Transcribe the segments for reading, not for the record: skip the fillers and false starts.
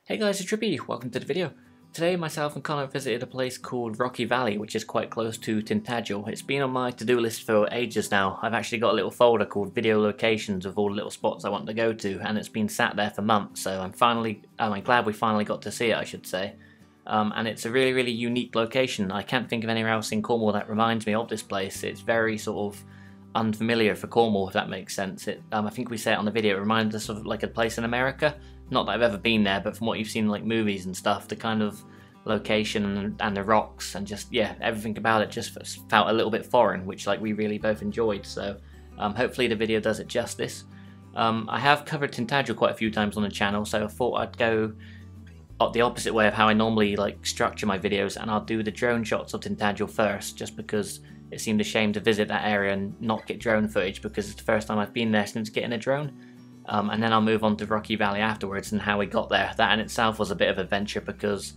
Hey guys, it's Trippy, welcome to the video. Today myself and Connor visited a place called Rocky Valley, which is quite close to Tintagel. It's been on my to-do list for ages now. I've actually got a little folder called video locations of all the little spots I want to go to, and it's been sat there for months, so I'm glad we finally got to see it, I should say. And it's a really unique location. I can't think of anywhere else in Cornwall that reminds me of this place. It's very sort of unfamiliar for Cornwall, if that makes sense. I think we say it on the video, it reminds us of like a place in America. Not that I've ever been there, but from what you've seen in like movies and stuff, the kind of location and the rocks and just, yeah, everything about it just felt a little bit foreign, which like we really both enjoyed. So hopefully the video does it justice. I have covered Tintagel quite a few times on the channel, so I thought I'd go the opposite way of how I normally like structure my videos, and I'll do the drone shots of Tintagel first, just because it seemed a shame to visit that area and not get drone footage, because it's the first time I've been there since getting a drone. And then I'll move on to Rocky Valley afterwards and how we got there. That in itself was a bit of an adventure, because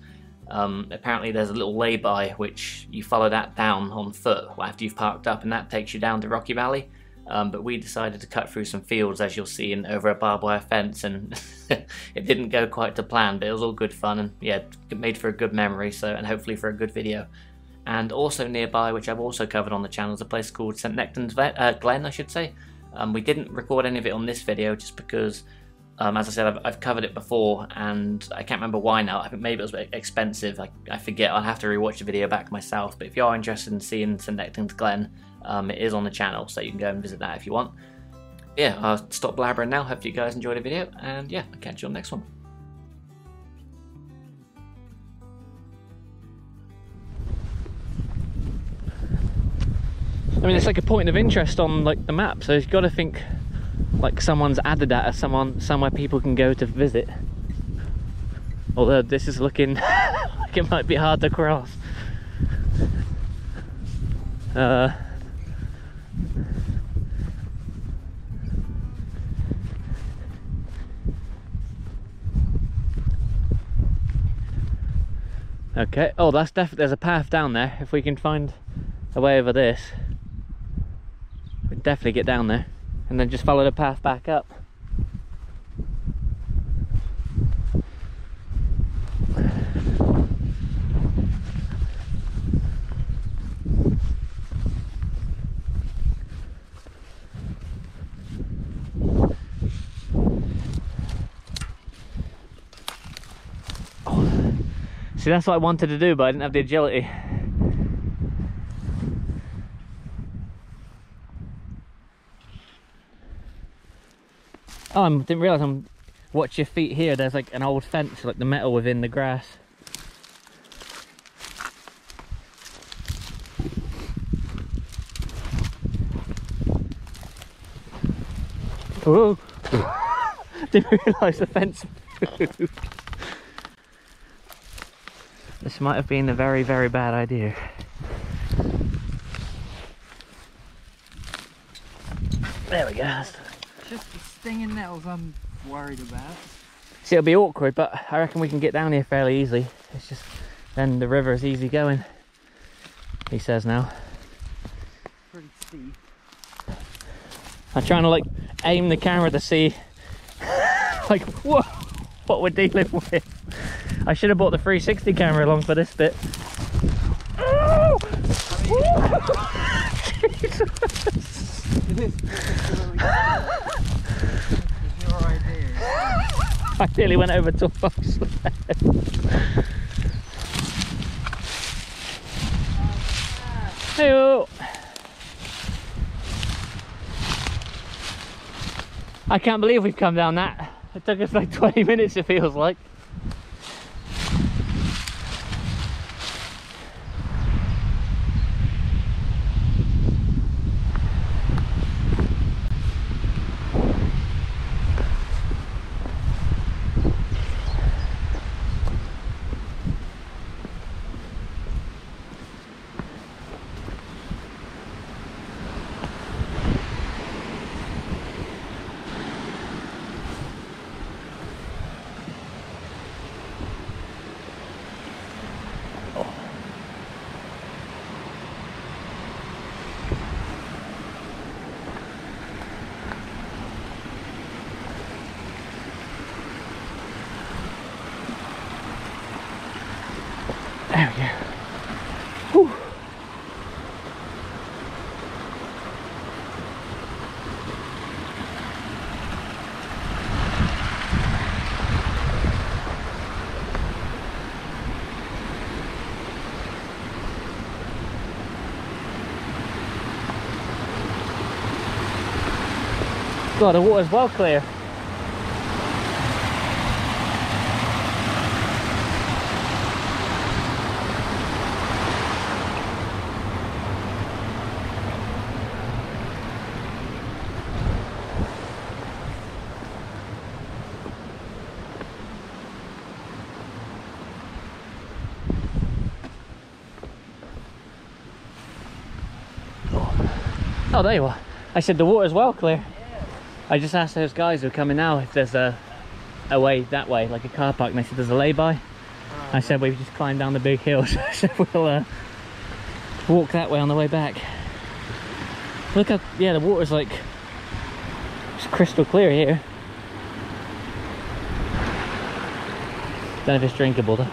apparently there's a little lay-by which you follow that down on foot after you've parked up, and that takes you down to Rocky Valley. But we decided to cut through some fields, as you'll see, and over a barbed wire fence, and it didn't go quite to plan, but it was all good fun, and yeah, it made for a good memory, so, and hopefully for a good video. And also nearby, which I've also covered on the channel, is a place called St Nectan's Glen, I should say. We didn't record any of it on this video just because, as I said, I've covered it before and I can't remember why now. I think maybe it was a bit expensive. I forget. I'll have to rewatch the video back myself. But if you are interested in seeing St Nectan's Glen, it is on the channel, so you can go and visit that if you want. Yeah, I'll stop blabbering now. Hope you guys enjoyed the video, and yeah, I'll catch you on the next one. I mean, it's like a point of interest on like the map, so you've got to think like someone's added that as somewhere people can go to visit. Although this is looking like it might be hard to cross. Okay. Oh, that's definitely, there's a path down there. If we can find a way over this, definitely get down there and then just follow the path back up. Oh. See, that's what I wanted to do, but I didn't have the agility. Oh, I didn't realise watch your feet here, there's like an old fence, like the metal within the grass. Oh! Didn't realise the fence moved. This might have been a very bad idea. There we go. Just the stinging nettles I'm worried about. See, it'll be awkward, but I reckon we can get down here fairly easily. It's just, then the river is easy going, he says now. Pretty steep. I'm trying to like aim the camera to see like what we're dealing with. I should have brought the 360 camera along for this bit. Oh! Jesus. I nearly went over to a fox. Hey-oh. I can't believe we've come down that. It took us like 20 minutes, it feels like. There we go. Whew. God, the water's well clear. Oh, there you are. I said the water's well clear. I just asked those guys who are coming now if there's a way that way, like a car park, and they said there's a lay-by. I said we just climb down the big hill, so we'll walk that way on the way back. Look how, yeah, the water's like, it's crystal clear here. Don't know if it's drinkable though.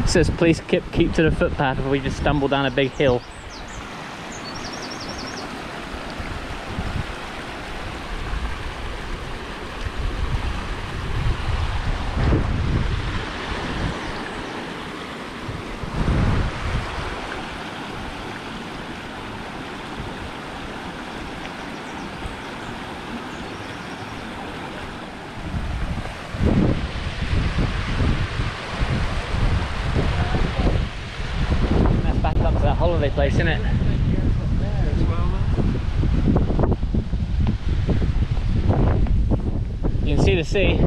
It says please keep to the footpath if we just stumble down a big hill. Holiday place, isn't it? You can see the sea.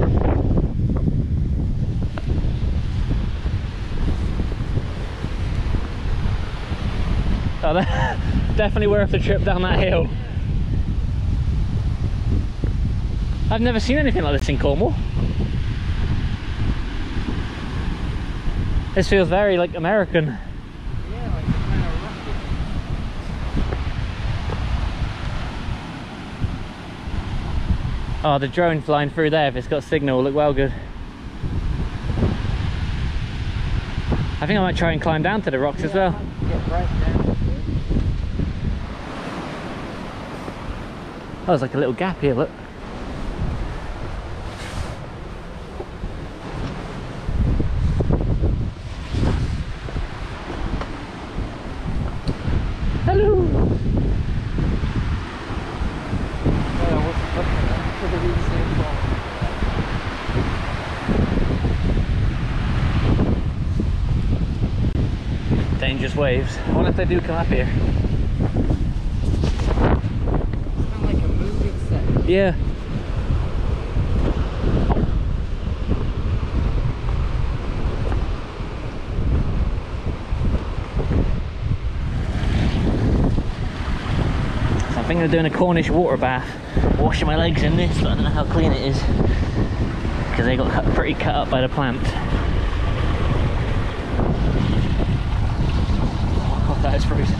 Oh, definitely worth the trip down that hill. I've never seen anything like this in Cornwall. This feels very like American. Oh, the drone flying through there, if it's got signal, will look well good. I think I might try and climb down to the rocks as well. Oh, there's like a little gap here, look. Hello! Dangerous waves. I wonder if they do come up here. It's kind of like a movie set. Yeah. So I'm thinking of doing a Cornish water bath. Washing my legs in this, but I don't know how clean it is. Because they got pretty cut up by the plant. Oh, that is freezing.